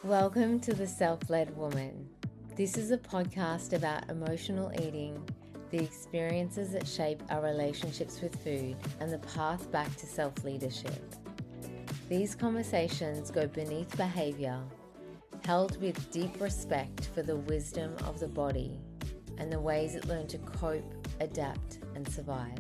Welcome to The Self-Led Woman. This is a podcast about emotional eating, the experiences that shape our relationships with food, and the path back to self-leadership. These conversations go beneath behavior, held with deep respect for the wisdom of the body and the ways it learned to cope, adapt, and survive.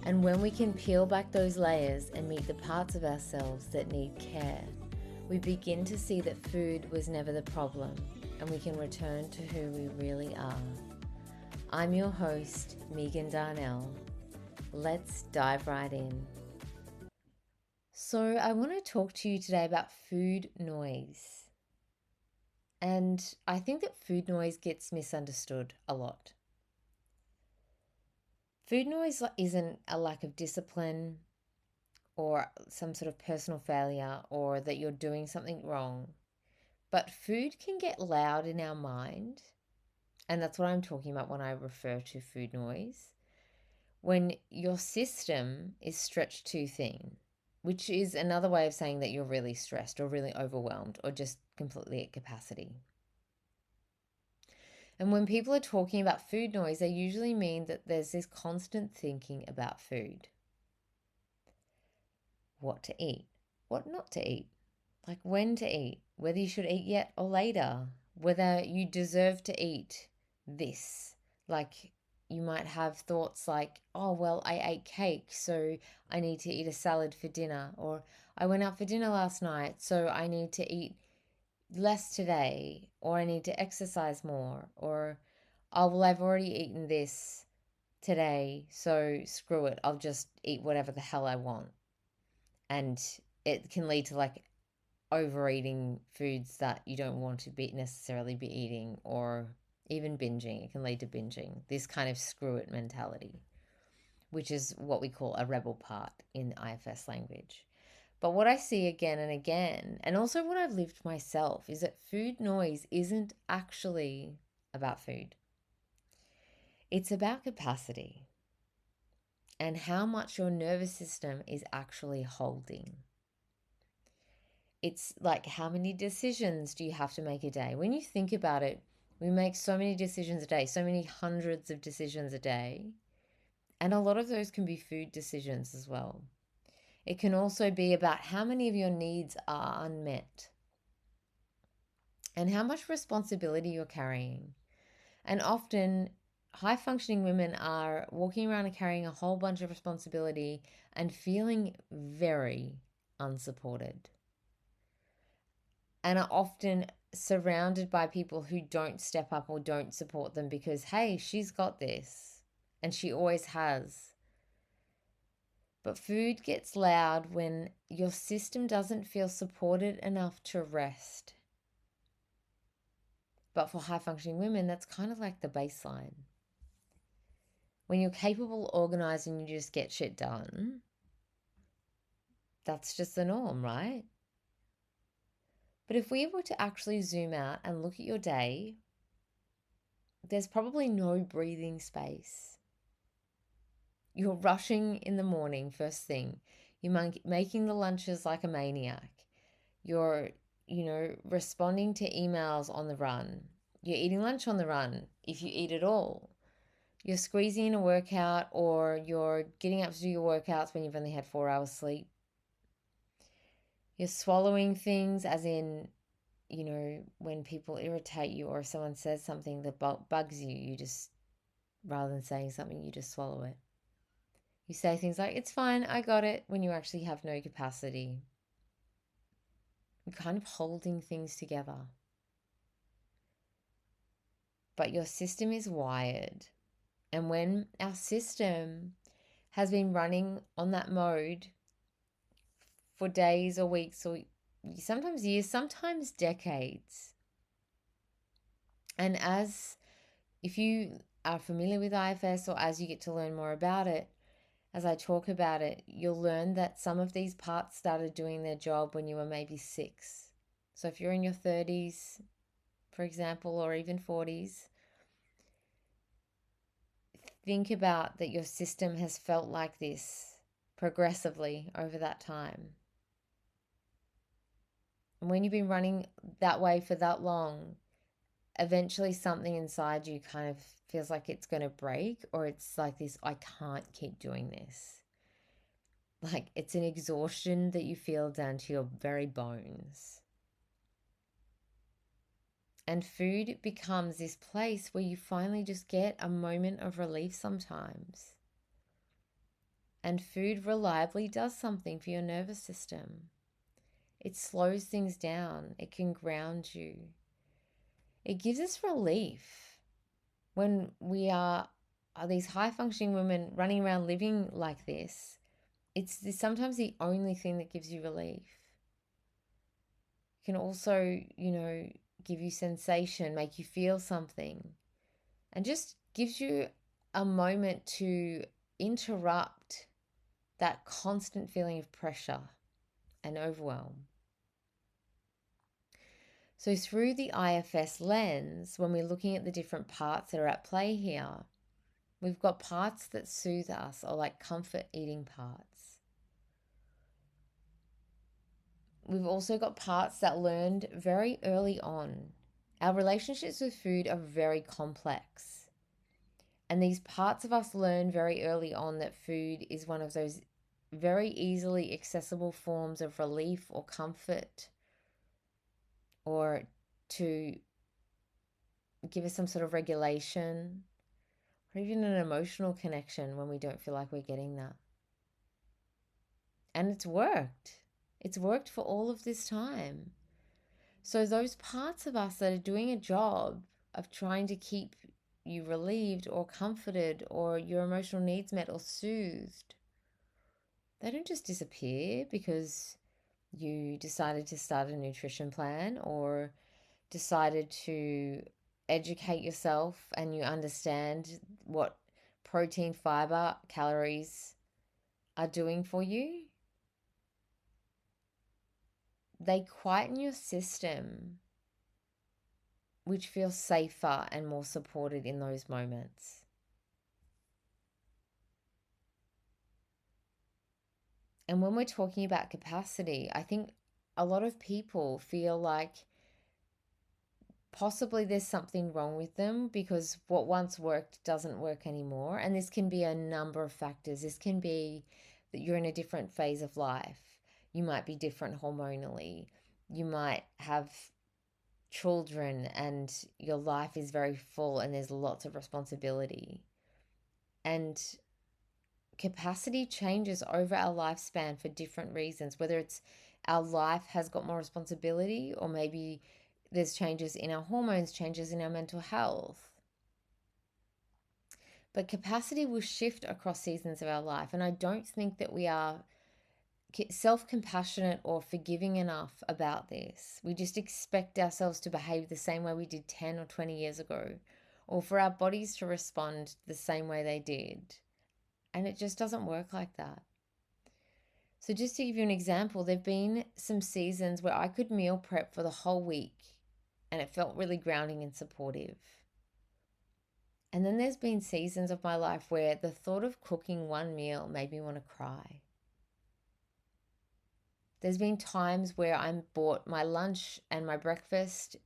And when we can peel back those layers and meet the parts of ourselves that need care, we begin to see that food was never the problem and we can return to who we really are. I'm your host, Megan Darnell. Let's dive right in. So I want to talk to you today about food noise. And I think that food noise gets misunderstood a lot. Food noise isn't a lack of discipline or some sort of personal failure or that you're doing something wrong. But food can get loud in our mind, and that's what I'm talking about when I refer to food noise. When your system is stretched too thin, which is another way of saying that you're really stressed or really overwhelmed or just completely at capacity. And when people are talking about food noise, they usually mean that there's this constant thinking about food. What to eat, what not to eat, like when to eat, whether you should eat yet or later, whether you deserve to eat this. Like you might have thoughts like, oh, well, I ate cake, so I need to eat a salad for dinner. Or I went out for dinner last night, so I need to eat less today. Or I need to exercise more. Or, oh, well, I've already eaten this today, so screw it. I'll just eat whatever the hell I want. And it can lead to like overeating foods that you don't want to be necessarily be eating, or even binging. It can lead to binging, this kind of screw it mentality, which is what we call a rebel part in IFS language. But what I see again and again, and also what I've lived myself, is that food noise isn't actually about food. It's about capacity and how much your nervous system is actually holding. It's like, how many decisions do you have to make a day? When you think about it, we make so many decisions a day, so many hundreds of decisions a day. And a lot of those can be food decisions as well. It can also be about how many of your needs are unmet and how much responsibility you're carrying. And often, high functioning women are walking around and carrying a whole bunch of responsibility and feeling very unsupported, and are often surrounded by people who don't step up or don't support them because, hey, she's got this and she always has. But food gets loud when your system doesn't feel supported enough to rest. But for high functioning women, that's kind of like the baseline. When you're capable, organized, and you just get shit done, that's just the norm, right? But if we were to actually zoom out and look at your day, there's probably no breathing space. You're rushing in the morning, first thing. You're making the lunches like a maniac. You're, responding to emails on the run. You're eating lunch on the run, if you eat at all. You're squeezing in a workout, or you're getting up to do your workouts when you've only had 4 hours sleep. You're swallowing things, as in, when people irritate you or if someone says something that bugs you, you just, rather than saying something, you just swallow it. You say things like, it's fine, I got it, when you actually have no capacity. You're kind of holding things together. But your system is wired. And when our system has been running on that mode for days or weeks or sometimes years, sometimes decades, and if you are familiar with IFS, or as you get to learn more about it, as I talk about it, you'll learn that some of these parts started doing their job when you were maybe 6. So if you're in your 30s, for example, or even 40s, think about that your system has felt like this progressively over that time. And when you've been running that way for that long, eventually something inside you kind of feels like it's going to break, or it's like this, I can't keep doing this. Like it's an exhaustion that you feel down to your very bones. And food becomes this place where you finally just get a moment of relief sometimes. And food reliably does something for your nervous system. It slows things down. It can ground you. It gives us relief when we are these high functioning women running around living like this. It's sometimes the only thing that gives you relief. It can also, give you sensation, make you feel something, and just gives you a moment to interrupt that constant feeling of pressure and overwhelm. So through the IFS lens, when we're looking at the different parts that are at play here, we've got parts that soothe us, or like comfort eating parts. We've also got parts that learned very early on. Our relationships with food are very complex. And these parts of us learn very early on that food is one of those very easily accessible forms of relief or comfort, or to give us some sort of regulation, or even an emotional connection when we don't feel like we're getting that. And it's worked. It's worked for all of this time. So those parts of us that are doing a job of trying to keep you relieved or comforted or your emotional needs met or soothed, they don't just disappear because you decided to start a nutrition plan or decided to educate yourself and you understand what protein, fiber, calories are doing for you. They quieten your system, which feels safer and more supported in those moments. And when we're talking about capacity, I think a lot of people feel like possibly there's something wrong with them because what once worked doesn't work anymore. And this can be a number of factors. This can be that you're in a different phase of life. You might be different hormonally. You might have children and your life is very full and there's lots of responsibility. And capacity changes over our lifespan for different reasons, whether it's our life has got more responsibility, or maybe there's changes in our hormones, changes in our mental health. But capacity will shift across seasons of our life. And I don't think that we are self-compassionate or forgiving enough about this. We just expect ourselves to behave the same way we did 10 or 20 years ago, or for our bodies to respond the same way they did. And it just doesn't work like that. So just to give you an example, there've been some seasons where I could meal prep for the whole week and it felt really grounding and supportive. And then there's been seasons of my life where the thought of cooking one meal made me want to cry. There's been times where I bought my lunch and my breakfast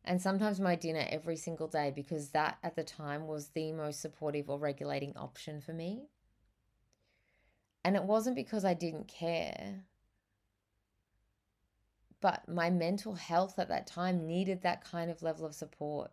and sometimes my dinner every single day because that at the time was the most supportive or regulating option for me. And it wasn't because I didn't care, but my mental health at that time needed that kind of level of support.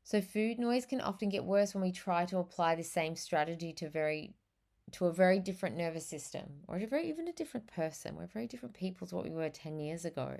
So food noise can often get worse when we try to apply the same strategy to a very different nervous system, or even a different person. We're very different people to what we were 10 years ago.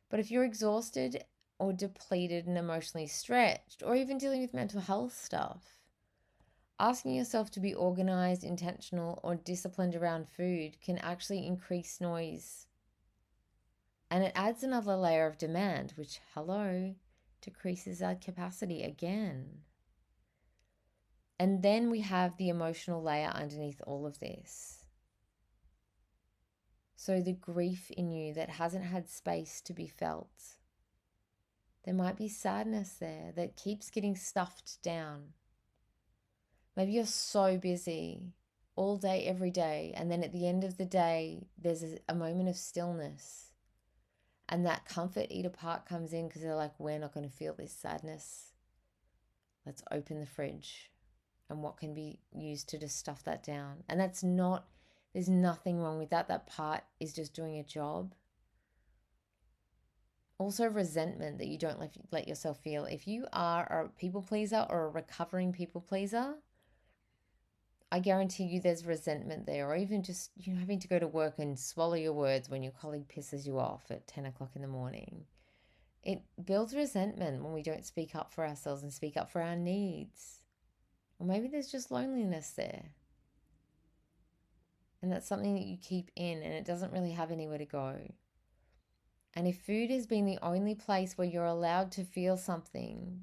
But if you're exhausted or depleted and emotionally stretched, or even dealing with mental health stuff, asking yourself to be organized, intentional, or disciplined around food can actually increase noise. And it adds another layer of demand, which, decreases our capacity again. And then we have the emotional layer underneath all of this. So the grief in you that hasn't had space to be felt. There might be sadness there that keeps getting stuffed down. Maybe you're so busy all day, every day. And then at the end of the day, there's a moment of stillness. And that comfort eater part comes in because they're like, we're not going to feel this sadness. Let's open the fridge. And what can be used to just stuff that down. And there's nothing wrong with that. That part is just doing a job. Also, resentment that you don't let yourself feel. If you are a people pleaser or a recovering people pleaser, I guarantee you there's resentment there, or even just having to go to work and swallow your words when your colleague pisses you off at 10 o'clock in the morning. It builds resentment when we don't speak up for ourselves and speak up for our needs. Or maybe there's just loneliness there. And that's something that you keep in and it doesn't really have anywhere to go. And if food has been the only place where you're allowed to feel something,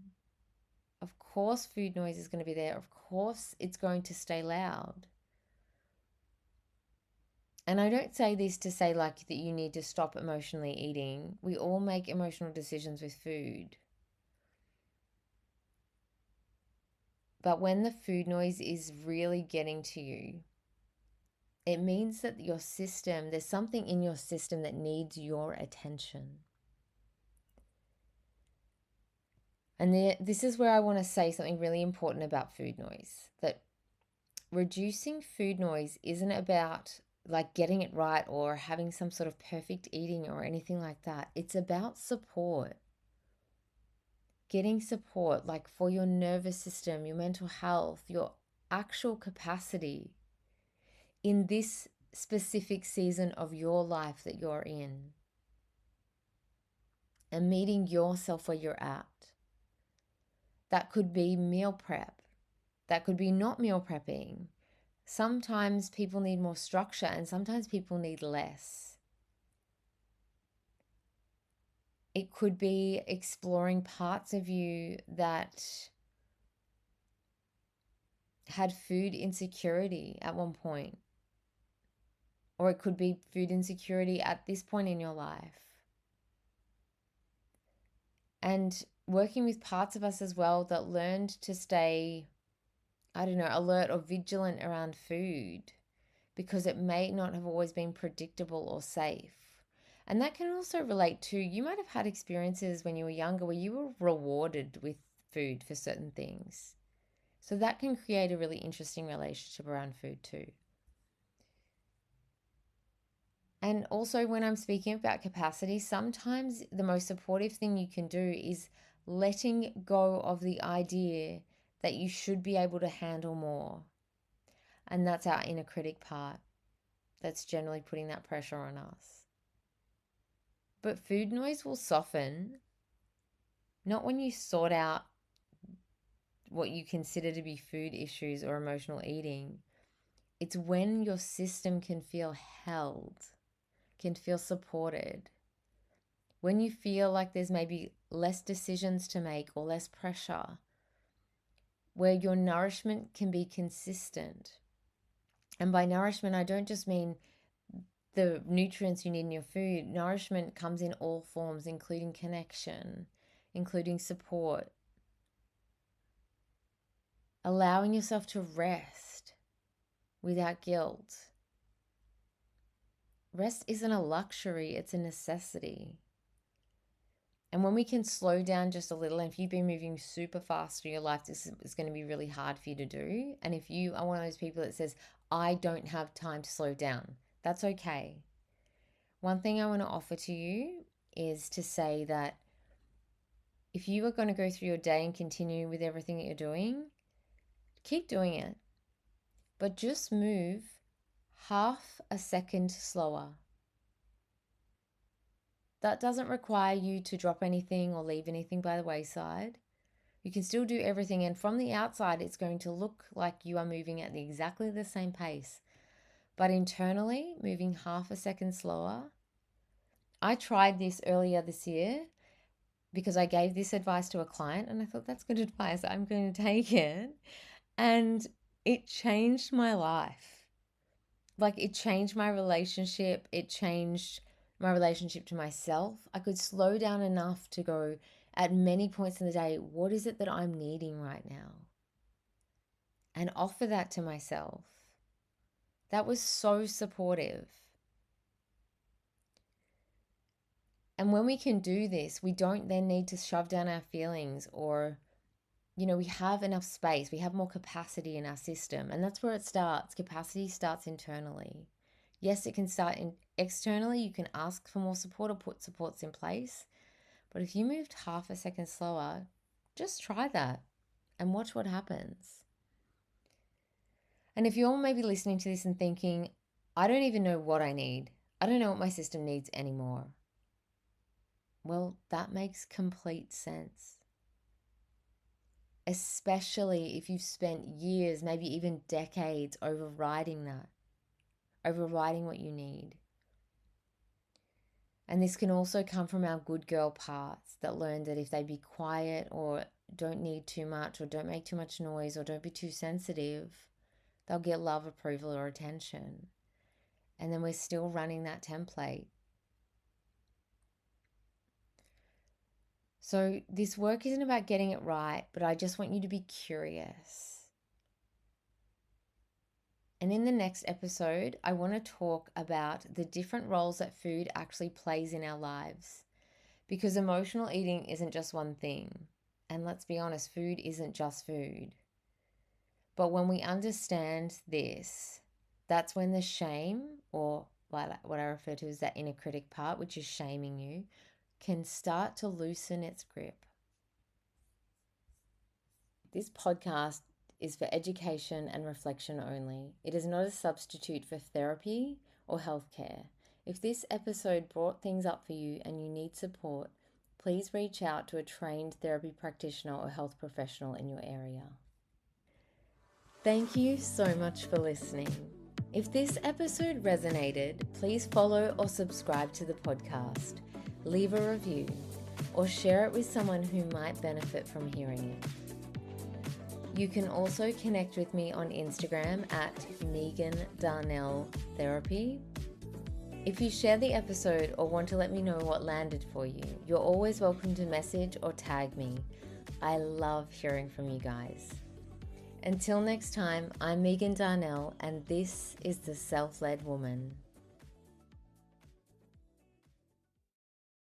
of course food noise is going to be there. Of course it's going to stay loud. And I don't say this to say like that you need to stop emotionally eating. We all make emotional decisions with food. But when the food noise is really getting to you, it means that there's something in your system that needs your attention. And this is where I want to say something really important about food noise, that reducing food noise isn't about like getting it right or having some sort of perfect eating or anything like that. It's about support. Getting support like for your nervous system, your mental health, your actual capacity in this specific season of your life that you're in, and meeting yourself where you're at. That could be meal prep. That could be not meal prepping. Sometimes people need more structure and sometimes people need less. It could be exploring parts of you that had food insecurity at one point. Or it could be food insecurity at this point in your life. And working with parts of us as well that learned to stay, alert or vigilant around food because it may not have always been predictable or safe. And that can also relate to, you might have had experiences when you were younger where you were rewarded with food for certain things. So that can create a really interesting relationship around food too. And also when I'm speaking about capacity, sometimes the most supportive thing you can do is letting go of the idea that you should be able to handle more. And that's our inner critic part that's generally putting that pressure on us. But food noise will soften, not when you sort out what you consider to be food issues or emotional eating. It's when your system can feel held, can feel supported. When you feel like there's maybe less decisions to make or less pressure, where your nourishment can be consistent. And by nourishment, I don't just mean the nutrients you need in your food. Nourishment comes in all forms, including connection, including support. Allowing yourself to rest without guilt. Rest isn't a luxury, it's a necessity. And when we can slow down just a little, and if you've been moving super fast through your life, this is going to be really hard for you to do. And if you are one of those people that says, I don't have time to slow down, that's okay. One thing I want to offer to you is to say that if you are going to go through your day and continue with everything that you're doing, keep doing it. But just move half a second slower. That doesn't require you to drop anything or leave anything by the wayside. You can still do everything, and from the outside, it's going to look like you are moving at exactly the same pace. But internally, moving half a second slower. I tried this earlier this year because I gave this advice to a client, and I thought, that's good advice. I'm going to take it. And it changed my life. Like, it changed my relationship. It changed my relationship to myself. I could slow down enough to go at many points in the day, what is it that I'm needing right now? And offer that to myself. That was so supportive. And when we can do this, we don't then need to shove down our feelings, or, we have enough space, we have more capacity in our system. And that's where it starts. Capacity starts internally. Yes, it can start externally. You can ask for more support or put supports in place. But if you moved half a second slower, just try that and watch what happens. And if you're maybe listening to this and thinking, I don't even know what I need, I don't know what my system needs anymore. Well, that makes complete sense. Especially if you've spent years, maybe even decades, overriding what you need. And this can also come from our good girl parts that learn that if they be quiet or don't need too much or don't make too much noise or don't be too sensitive, they'll get love, approval, or attention. And then we're still running that template. So this work isn't about getting it right, but I just want you to be curious. And in the next episode, I want to talk about the different roles that food actually plays in our lives. Because emotional eating isn't just one thing. And let's be honest, food isn't just food. But when we understand this, that's when the shame, or what I refer to as that inner critic part, which is shaming you, can start to loosen its grip. This podcast is for education and reflection only. It is not a substitute for therapy or healthcare. If this episode brought things up for you and you need support, please reach out to a trained therapy practitioner or health professional in your area. Thank you so much for listening. If this episode resonated, please follow or subscribe to the podcast, leave a review, or share it with someone who might benefit from hearing it. You can also connect with me on Instagram at Megan Darnell Therapy. If you share the episode or want to let me know what landed for you, you're always welcome to message or tag me. I love hearing from you guys. Until next time, I'm Megan Darnell, and this is The Self-Led Woman.